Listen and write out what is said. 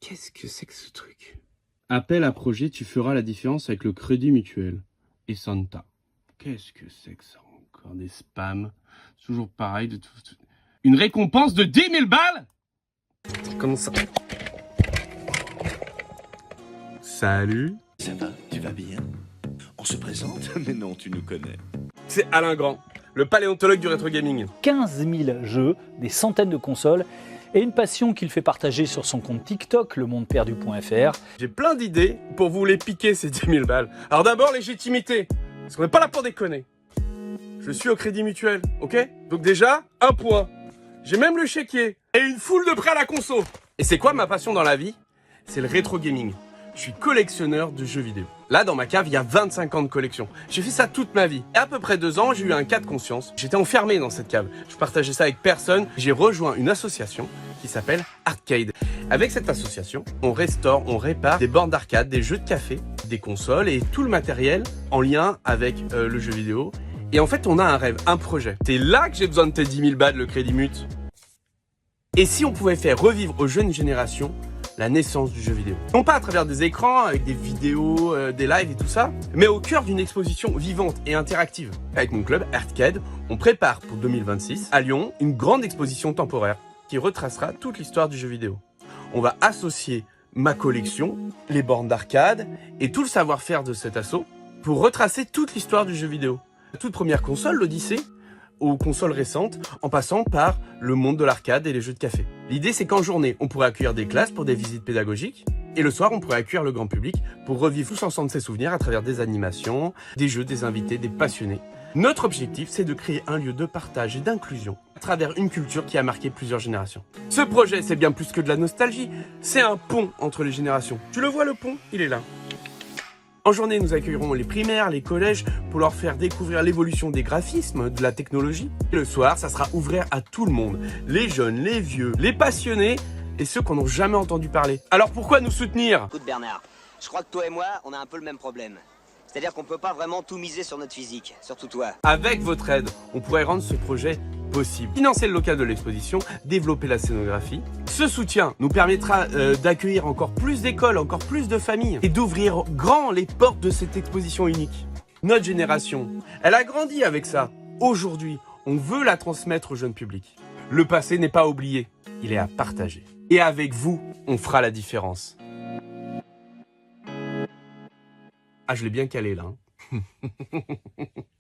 Qu'est-ce que c'est que ce truc? Appel à projet, tu feras la différence avec le Crédit Mutuel. Et Santa. Qu'est-ce que c'est que ça encore? Des spams. Toujours pareil. Une récompense de 10 000 balles? Comment ça? Salut. Ça va, tu vas bien? On se présente? Mais non, tu nous connais. C'est Alain Grand, le paléontologue du rétro gaming. 15 000 jeux, des centaines de consoles et une passion qu'il fait partager sur son compte TikTok, lemondeperdu.fr. J'ai plein d'idées pour vous les piquer ces 10 000 balles. Alors d'abord, légitimité. Parce qu'on n'est pas là pour déconner. Je suis au Crédit Mutuel, ok? Donc déjà, un point. J'ai même le chéquier. Et une foule de prêts à la conso. Et c'est quoi ma passion dans la vie? C'est le rétro gaming. Je suis collectionneur de jeux vidéo. Là, dans ma cave, il y a 25 ans de collection. J'ai fait ça toute ma vie. Et à peu près 2 ans, j'ai eu un cas de conscience. J'étais enfermé dans cette cave. Je partageais ça avec personne. J'ai rejoint une association qui s'appelle Arcade. Avec cette association, on restaure, on répare des bornes d'arcade, des jeux de café, des consoles et tout le matériel en lien avec le jeu vidéo. Et en fait, on a un rêve, un projet. C'est là que j'ai besoin de tes 10 000 balles, le Crédit Mut. Et si on pouvait faire revivre aux jeunes générations la naissance du jeu vidéo. Non pas à travers des écrans, avec des vidéos, des lives et tout ça, mais au cœur d'une exposition vivante et interactive. Avec mon club, Arcade, on prépare pour 2026, à Lyon, une grande exposition temporaire qui retracera toute l'histoire du jeu vidéo. On va associer ma collection, les bornes d'arcade et tout le savoir-faire de cet assaut pour retracer toute l'histoire du jeu vidéo. La toute première console, l'Odyssée, aux consoles récentes, en passant par le monde de l'arcade et les jeux de café. L'idée, c'est qu'en journée, on pourrait accueillir des classes pour des visites pédagogiques, et le soir, on pourrait accueillir le grand public pour revivre tous ensemble ses souvenirs à travers des animations, des jeux, des invités, des passionnés. Notre objectif, c'est de créer un lieu de partage et d'inclusion à travers une culture qui a marqué plusieurs générations. Ce projet, c'est bien plus que de la nostalgie, c'est un pont entre les générations. Tu le vois, le pont? Il est là. En journée, nous accueillerons les primaires, les collèges pour leur faire découvrir l'évolution des graphismes, de la technologie. Et le soir, ça sera ouvert à tout le monde. Les jeunes, les vieux, les passionnés et ceux qu'on n'a jamais entendu parler. Alors pourquoi nous soutenir? Écoute Bernard, je crois que toi et moi, on a un peu le même problème. C'est-à-dire qu'on peut pas vraiment tout miser sur notre physique, surtout toi. Avec votre aide, on pourrait rendre ce projet possible. Financer le local de l'exposition, développer la scénographie. Ce soutien nous permettra d'accueillir encore plus d'écoles, encore plus de familles et d'ouvrir grand les portes de cette exposition unique. Notre génération, elle a grandi avec ça. Aujourd'hui, on veut la transmettre au jeune public. Le passé n'est pas oublié, il est à partager. Et avec vous, on fera la différence. Ah, je l'ai bien calé là.